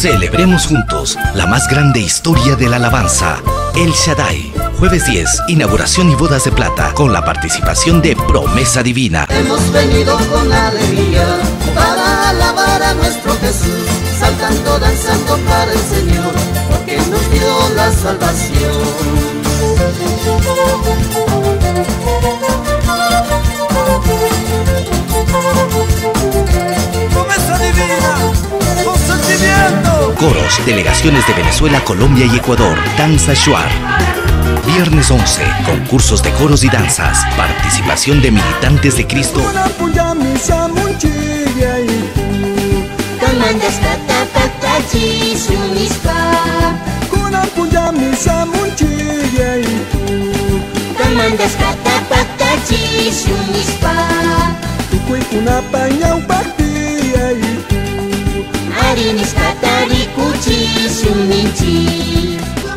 Celebremos juntos la más grande historia de la alabanza, El Shaddai. Jueves 10, inauguración y bodas de plata con la participación de Promesa Divina. Hemos venido con alegría para alabar a nuestro Jesús, saltando, danzando para el Señor, porque nos dio la salvación. Promesa Divina, con sentimiento. Coros, delegaciones de Venezuela, Colombia y Ecuador. Danza Shuar. Viernes 11, concursos de coros y danzas. Participación de militantes de Cristo.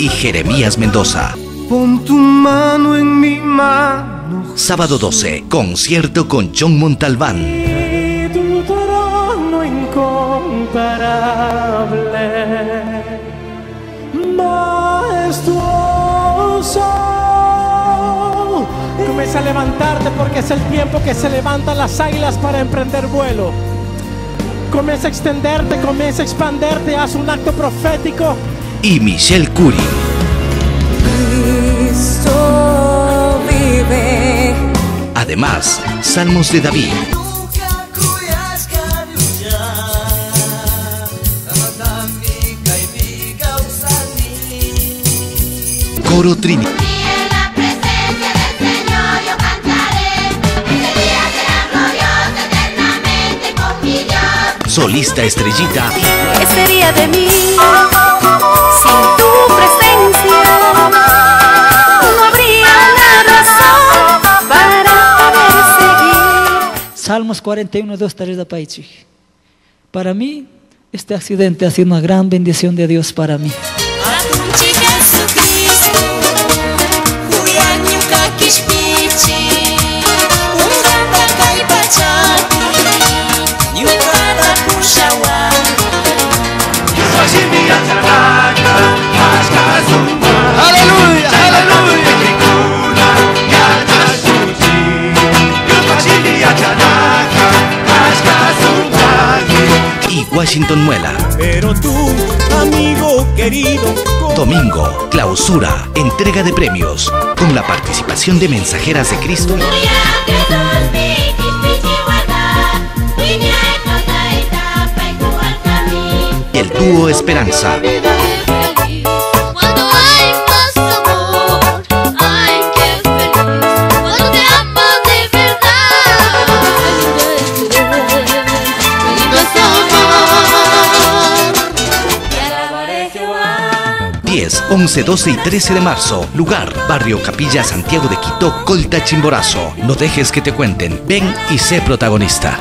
Y Jeremías Mendoza. Pon tu mano en mi mano. Sábado 12, concierto con John Montalbán. Y tu trono incomparable, majestuoso. Comienza a levantarte porque es el tiempo que se levantan las águilas para emprender vuelo. Comienza a extenderte, comienza a expanderte, haz un acto profético. Y Michelle Curie. Cristo vive. Además, Salmos de David. Coro Trinidad. Solista Estrellita. ¿Qué sería de mí sin tu presencia? No habría una razón para poder seguir. Salmos 41, 2, 3 da Paichi. Para mí, este accidente ha sido una gran bendición de Dios para mí. Aleluya, aleluya. Y Washington Muela. Pero tú, amigo querido, Domingo, clausura, entrega de premios, con la participación de Mensajeras de Cristo y el dúo Esperanza. Cuando hay más amor, ay, qué feliz. Cuando te aman de verdad, lindo es tu amor. Te alabaré, Jehová. 10, 11, 12 y 13 de marzo. Lugar, Barrio Capilla, Santiago de Quito, Colta, Chimborazo. No dejes que te cuenten. Ven y sé protagonista.